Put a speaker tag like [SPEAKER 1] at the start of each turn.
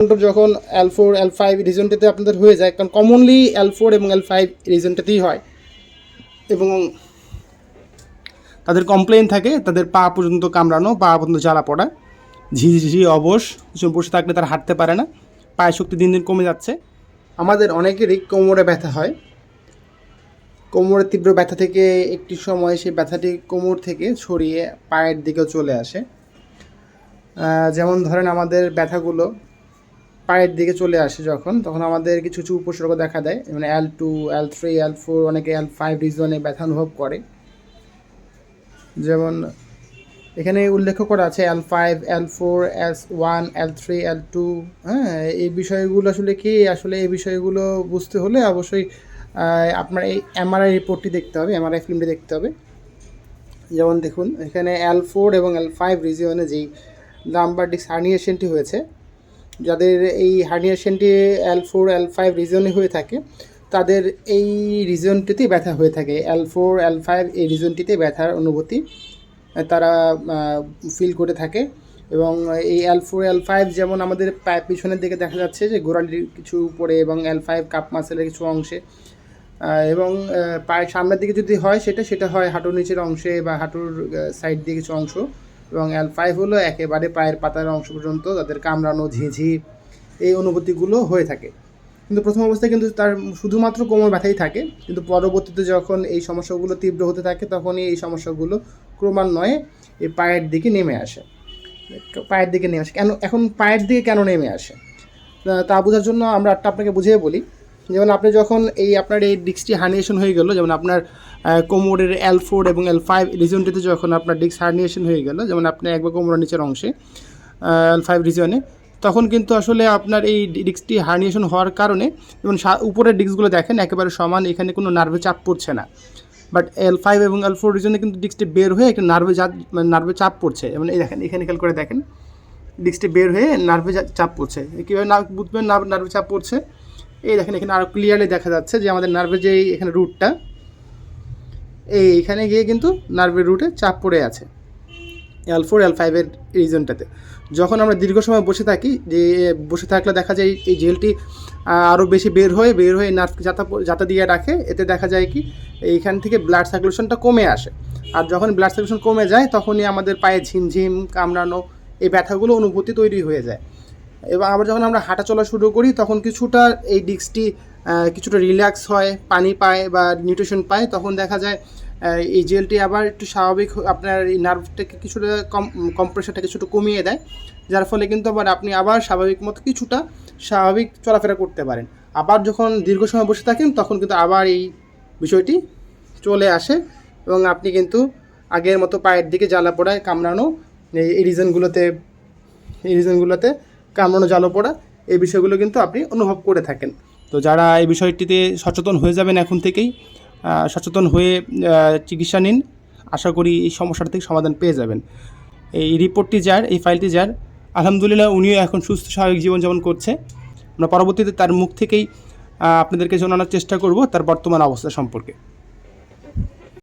[SPEAKER 1] যখন L4 L5 রিজনটাতে আপনাদের হয়ে যায়, কারণ কমনলি L4 এবং L5 রিজনটাতেই হয়, এবং তাদের কমপ্লেন থাকে তাদের পা পর্যন্ত কামড়ানো, পা পর্যন্ত জ্বালা পড়া, ঝিঝি অবশ, বসে থাকলে তারা হাঁটতে পারে না, পায়ের শক্তি দিন দিন কমে যাচ্ছে। আমাদের অনেকেরই কোমরে ব্যথা হয়। কোমরের তীব্র ব্যথা থেকে একটি সময় সেই ব্যথাটি কোমর থেকে ছড়িয়ে পায়ের দিকেও চলে আসে। যেমন ধরেন আমাদের ব্যথাগুলো পায়ের দিকে চলে আসে যখন, তখন আমাদের কিছু কিছু উপসর্গ দেখা দেয়, মানে L2 L3 L4, অনেকে L5 রিজনে ব্যথা অনুভব করে। যেমন এখানে উল্লেখ করা আছে L5 L4 S1 L3 L2। হ্যাঁ, এই বিষয়গুলো আসলে কি, আসলে এই বিষয়গুলো বুঝতে হলে অবশ্যই আপনার এই MRI রিপোর্টটি দেখতে হবে, MRI ফিল্মটি দেখতে হবে। যেমন দেখুন এখানে L4 এবং L5 রিজিয়নে যেই লাম্বার ডিস্ক হার্নিয়েশনটি হয়েছে, যাদের এই হার্নিয়েশনটি L4 L5 রিজনে হয়ে থাকে, তাদের এই রিজনটিতেই ব্যথা হয়ে থাকে। L4 L5 এই রিজনটিতে ব্যথার অনুভূতি তারা ফিল করে থাকে। এবং এই L4 L5 যেমন আমাদের পায়ের পিছনের দিকে দেখা যাচ্ছে যে গোড়ালির কিছু উপরে, এবং L5 কাপ মাসেলের কিছু অংশে, এবং পায়ের সামনের দিকে যদি হয় সেটা হয় হাঁটুর নিচের অংশে বা হাঁটুর সাইড দিয়ে কিছু অংশ। এবং L5 হলো একেবারে পায়ের পাতার অংশ পর্যন্ত তাদের কামড়ানো, ঝিঝি এই অনুভূতিগুলো হয়ে থাকে। কিন্তু প্রথম অবস্থায় কিন্তু তার শুধুমাত্র কোমর ব্যথাই থাকে, কিন্তু পরবর্তীতে যখন এই সমস্যাগুলো তীব্র হতে থাকে তখনই এই সমস্যাগুলো ক্রমান্বয়ে এই পায়ের দিকে নেমে আসে। এখন পায়ের দিকে কেন নেমে আসে তা বোঝার জন্য আমরা আপনাকে বুঝিয়ে বলি। যেমন আপনি যখন আপনার এই ডিস্কটি হার্নিয়েশন হয়ে গেল, যেমন আপনার কোমরের L4 এবং L5 রিজনটিতে যখন আপনার ডিস্ক হার্নিয়েশন হয়ে গেল, যেমন আপনি একবার কোমরের নিচের অংশে L5 রিজনে, তখন কিন্তু আসলে আপনার এই ডিস্কটি হার্নিয়েশন হওয়ার কারণে, যেমন উপরের ডিস্কগুলো দেখেন একেবারে সমান, এখানে কোনো নার্ভে চাপ পড়ছে না। বাট L5 এবং L4 রিজনে কিন্তু ডিস্কটি বের হয়ে একটা নার্ভে চাপ পড়ছে। যেমন এই দেখেন, এখানে খেয়াল করে দেখেন, ডিস্কটি বের হয়ে নার্ভে চাপ পড়ছে। কীভাবে বুঝবেন নার্ভে চাপ পড়ছে? এই দেখেন, এখানে আরও ক্লিয়ারলি দেখা যাচ্ছে যে আমাদের নার্ভের যে এখানে রুটটা, এইখানে গিয়ে কিন্তু নার্ভের রুটে চাপ পড়ে আছে L4 L5 এর রিজনটাতে। যখন আমরা দীর্ঘ সময় বসে থাকি, যে বসে থাকলে দেখা যায় এই জেলটি আরও বেশি বের হয়ে নার্ভকে যাতা দিয়ে রাখে। এতে দেখা যায় কি, এইখান থেকে ব্লাড সার্কুলেশনটা কমে আসে। আর যখন ব্লাড সার্কুলেশন কমে যায় তখনই আমাদের পায়ে ঝিমঝিম, কামড়ানো, এই ব্যথাগুলো অনুভূতি তৈরি হয়ে যায়। এবং আবার যখন আমরা হাঁটা চলা শুরু করি তখন কিছুটা এই ডিস্কটি কিছুটা রিল্যাক্স হয়, পানি পায় বা নিউট্রিশন পায়, তখন দেখা যায় এই জেলটি আবার একটু স্বাভাবিক, আপনার এই নার্ভটাকে কিছুটা কম্প্রেশনটা কিছুটা কমিয়ে দেয়, যার ফলে কিন্তু আবার আপনি আবার স্বাভাবিক মতো কিছুটা স্বাভাবিক চলাফেরা করতে পারেন। আবার যখন দীর্ঘ সময় বসে থাকেন তখন কিন্তু আবার এই বিষয়টি চলে আসে, এবং আপনি কিন্তু আগের মতো পায়ের দিকে জ্বালা পোড়ায়, কামড়ানো, এই রিজনগুলোতে কামড়ানো, জ্বালা পোড়া, এই বিষয়গুলো কিন্তু আপনি অনুভব করে থাকেন। তো যারা এই বিষয়টিতে সচেতন হয়ে যাবেন এখন থেকেই, সচেতন হয়ে চিকিৎসা নিন, আশা করি এই সমস্যাটা থেকে সমাধান পেয়ে যাবেন। এই রিপোর্টটি যার, এই ফাইলটি যার, আলহামদুলিল্লাহ উনিও এখন সুস্থ স্বাভাবিক জীবনযাপন করছে। আমরা পরবর্তীতে তার মুখ থেকেই আপনাদেরকে জানানোর চেষ্টা করব তার বর্তমান অবস্থা সম্পর্কে।